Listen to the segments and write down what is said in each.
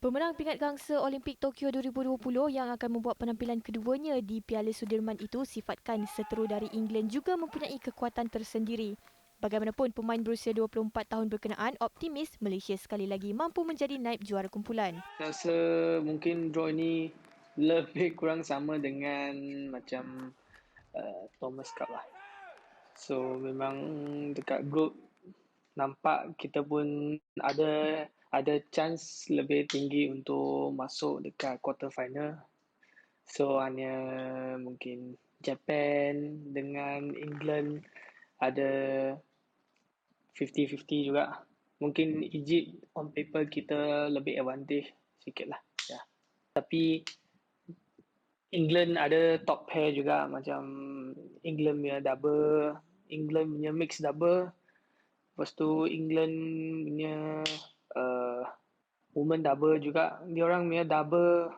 Pemenang pingat gangsa Olimpik Tokyo 2020 yang akan membuat penampilan keduanya di Piala Sudirman itu sifatkan seteru dari England juga mempunyai kekuatan tersendiri. Bagaimanapun, pemain berusia 24 tahun berkenaan optimis Malaysia sekali lagi mampu menjadi naib juara kumpulan. Saya rasa mungkin draw ini lebih kurang sama dengan macam Thomas Cup lah. So memang dekat group nampak kita pun ada chance lebih tinggi untuk masuk dekat quarter final. So hanya mungkin Japan dengan England ada 50-50 juga. Mungkin Egypt on paper kita lebih advantage sikit lah. Ya. Tapi England ada top pair juga macam England punya double, England punya mix double. Lepas tu England punya uh, woman double juga. Dia orang punya double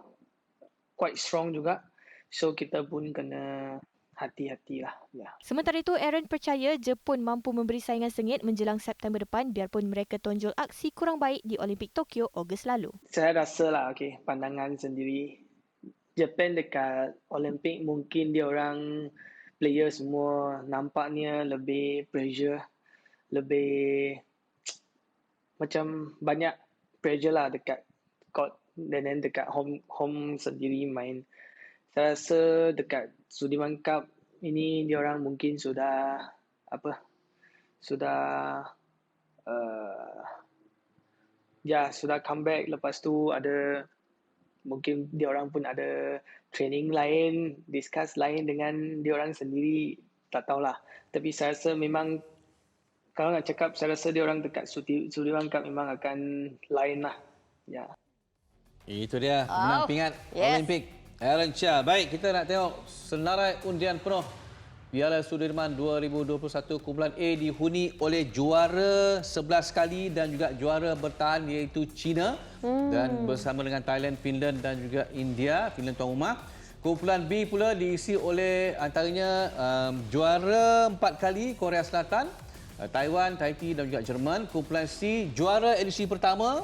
quite strong juga. So kita pun kena hati-hatilah. Ya. Sementara itu, Aaron percaya Jepun mampu memberi saingan sengit menjelang September depan biarpun mereka tonjol aksi kurang baik di Olimpik Tokyo Ogos lalu. Saya rasa lah, okay, pandangan sendiri. Japan dekat Olimpik mungkin dia orang player semua nampaknya lebih pressure, lebih macam banyak pressure lah dekat court dan dekat home sendiri main. Saya rasa dekat Sudirman Cup ini dia orang mungkin sudah uh, sudah comeback. Lepas tu ada mungkin dia orang pun ada training lain, discuss lain dengan dia orang sendiri, tak tahulah. Tapi saya rasa memang kalau nak cakap, saya rasa dia orang dekat Sudirman Cup memang akan lain lah. Ya. Itu dia menang pingat Olimpik Aaron Chia. Baik, kita nak tengok senarai undian penuh Piala Sudirman 2021 kumpulan A dihuni oleh juara 11 kali dan juga juara bertahan iaitu China dan bersama dengan Thailand, Finland dan juga India, Finland tuan rumah. Kumpulan B pula diisi oleh antaranya juara 4 kali Korea Selatan, Taiwan, Tahiti dan juga Jerman. Kumpulan C juara edisi pertama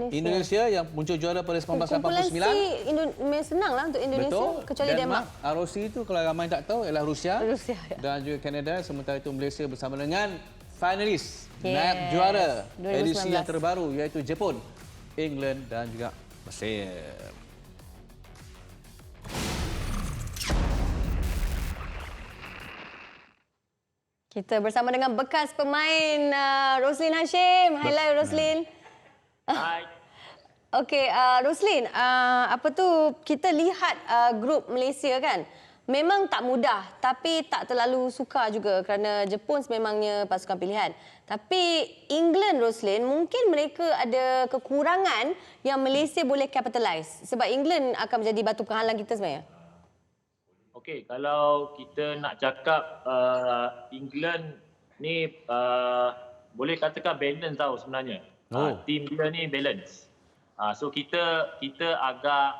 Indonesia yang muncul juara pada 1989. Kumpulan C senang lah untuk Indonesia. Betul. Kecuali Denmark. ROC itu kalau ramai tak tahu ialah Rusia Ya. dan juga Kanada. Sementara itu Malaysia bersama dengan finalis naib juara 2019. Edisi yang terbaru iaitu Jepun, England dan juga Mesir. Kita bersama dengan bekas pemain Roslyn Hashim. Hai Roslyn. Hai. Okey, Roslyn, kita lihat grup Malaysia kan. Memang tak mudah tapi tak terlalu sukar juga kerana Jepun sememangnya pasukan pilihan. Tapi England, Roslyn, mungkin mereka ada kekurangan yang Malaysia boleh capitalize. Sebab England akan menjadi batu penghalang kita sebenarnya. Okey, kalau kita nak cakap England ni boleh katakan balance tau sebenarnya. Team dia ni balance. So kita agak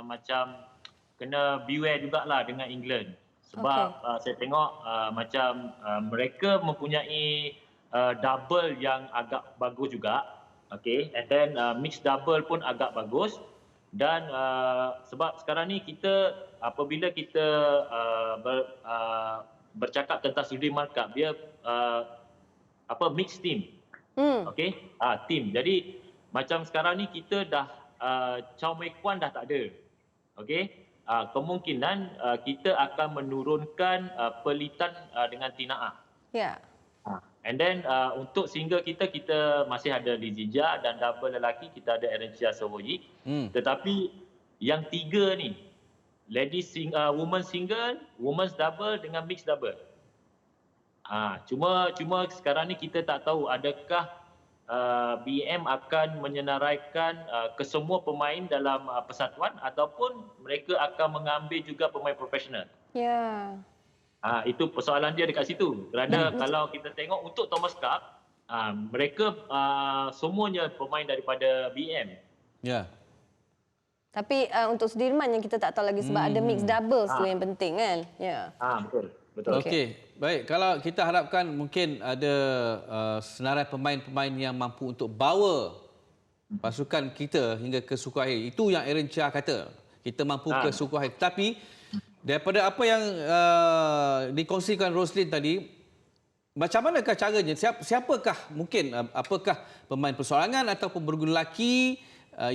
macam kena beware jugalah dengan England. Sebab saya tengok macam mereka mempunyai double yang agak bagus juga. Okay, and then mixed double pun agak bagus. Dan sebab sekarang ni kita apabila kita bercakap tentang Sudirman Cup, dia mixed team. Okey, team. Jadi macam sekarang ni kita dah Chow Mei Kwan dah tak ada. Okey, kemungkinan kita akan menurunkan Pelitan dengan Tina Ah. Ya. And then untuk single kita masih ada Lizija dan double lelaki kita ada Aaron Chia Sowoyi. Tetapi yang tiga ni, woman single, women's double dengan mixed double. Cuma sekarang ni kita tak tahu adakah BM akan menyenaraikan kesemua pemain dalam persatuan ataupun mereka akan mengambil juga pemain profesional. Ya. Itu persoalan dia dekat situ. Kerana kalau kita tengok untuk Thomas Cup, mereka semuanya pemain daripada BM. Ya. Tapi untuk Sudirman yang kita tak tahu lagi sebab ada mixed doubles tu yang penting kan. Ya. Betul. Okey. Baik, kalau kita harapkan mungkin ada senarai pemain-pemain yang mampu untuk bawa pasukan kita hingga ke suku akhir. Itu yang Aaron Chia kata. Kita mampu ke suku akhir. Tapi daripada apa yang dikongsikan Roslyn tadi, macam manakah caranya? Siapakah mungkin, apakah pemain persoalangan ataupun berguna lelaki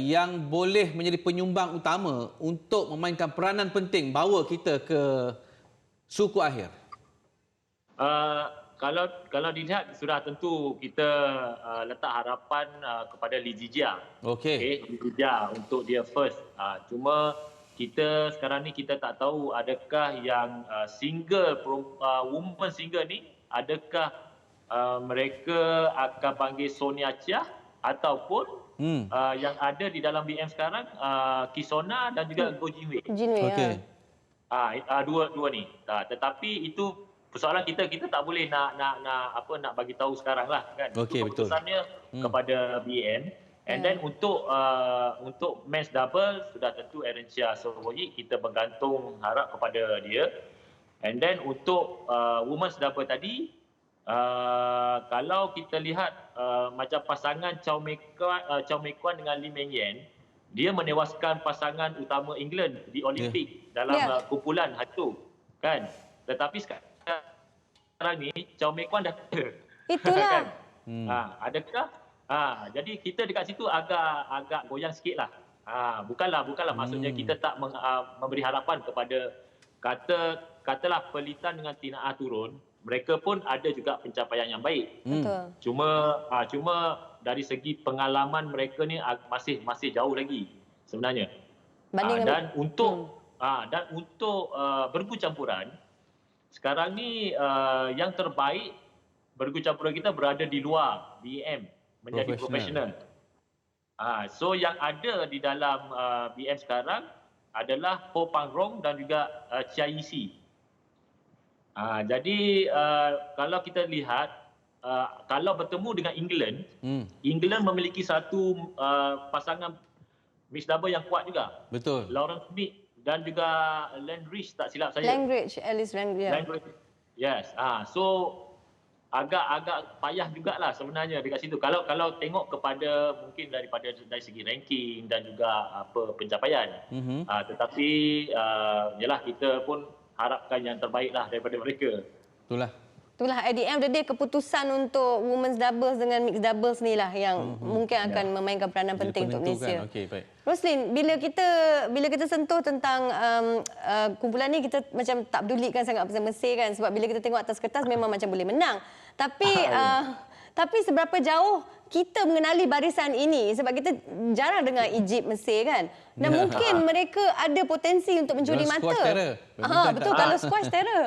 yang boleh menjadi penyumbang utama untuk memainkan peranan penting bawa kita ke suku akhir? Kalau dilihat sudah tentu kita letak harapan kepada Lee Zijia. Okey. Lee Zijia untuk dia first. Cuma kita sekarang ni kita tak tahu adakah yang woman single ni, adakah mereka akan panggil Sonia Chia ataupun yang ada di dalam BM sekarang Kisona dan juga Go Jinwei. Okey. Dua ni. Tetapi itu persoalan kita tak boleh nak bagi tahu sekarang lah kan. Okey, betul. Keputusannya kepada BM. And then untuk men's double sudah tentu Aaron Chia Sowoyi, kita bergantung harap kepada dia. And then untuk women's double tadi, kalau kita lihat macam pasangan Chow Mei Kwan dengan Lee Meng Yen, dia menewaskan pasangan utama England di Olimpik dalam kumpulan itu kan. Tetapi sekarang ni Chow Mei Kwan dah Itulah. kan? Adakah jadi kita dekat situ agak goyang sikitlah. Bukanlah maksudnya kita tak memberi harapan kepada katalah Pelitan dengan Tina Ah turun, mereka pun ada juga pencapaian yang baik. Betul. Cuma dari segi pengalaman mereka ni masih jauh lagi sebenarnya. Dan untuk bergu campuran sekarang ni yang terbaik bergu campuran kita berada di luar BM menjadi profesional. So yang ada di dalam BM sekarang adalah Ho Pang Rong dan juga Chia Yisi. Jadi kalau kita lihat kalau bertemu dengan England, England memiliki satu pasangan mixed double yang kuat juga. Betul. Lauren Smith dan juga Landridge, tak silap saya. Alice Langridge. Yes. So agak payah jugalah sebenarnya dekat situ. Kalau tengok kepada mungkin dari segi ranking dan juga pencapaian. Tetapi yalah, kita pun harapkan yang terbaiklah daripada mereka. Itulah at the end of the day, keputusan untuk women's doubles dengan mixed doubles ni lah yang mungkin akan memainkan peranan penting untuk Malaysia. Okey, baik. Roslyn, bila kita sentuh tentang kumpulan ni, kita macam tak pedulikan sangat pasal Mesir kan, sebab bila kita tengok atas kertas memang macam boleh menang. Tapi seberapa jauh kita mengenali barisan ini, sebab kita jarang dengar Egypt, Mesir kan. Dan mungkin mereka ada potensi untuk mencuri mata. Squash terror. Betul, kalau squash terror.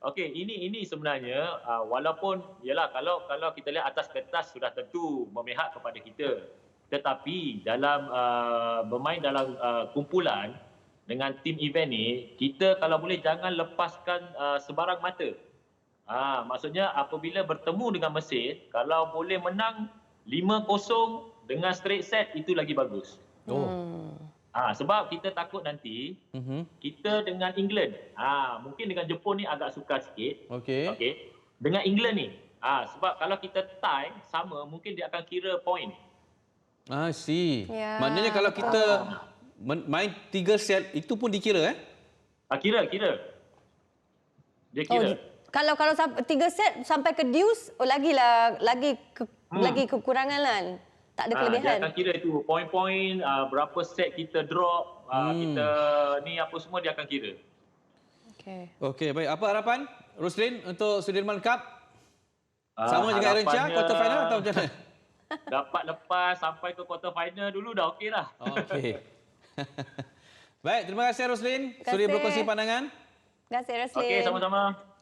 Okey, ini sebenarnya walaupun yalah kalau kita lihat atas kertas sudah tentu memihak kepada kita. Tetapi dalam bermain dalam kumpulan dengan tim event ni, kita kalau boleh jangan lepaskan sebarang mata. Maksudnya apabila bertemu dengan Mesir, kalau boleh menang 5-0 dengan straight set, itu lagi bagus. Sebab kita takut nanti kita dengan England, mungkin dengan Jepun ni agak sukar sikit. Okey. Dengan England ni, sebab kalau kita tie sama, mungkin dia akan kira point. See. Maknanya kalau kita main 3 set, itu pun dikira Kira. Dia kira. Kalau 3 set sampai ke deuce, lagi kekurangan lah. Tak ada kelebihan. Dia akan kira itu poin-poin, berapa set kita drop, kita ni apa semua dia akan kira. Okey, baik. Apa harapan Roslyn untuk Sudirman Cup? Sama dengan Aaron Chia, quarter final atau macam mana? Dapat lepas sampai ke quarter final dulu dah okey lah. Okey. Baik, terima kasih Roslyn. Sudi berkongsi pandangan. Terima kasih Roslyn. Okey, sama-sama.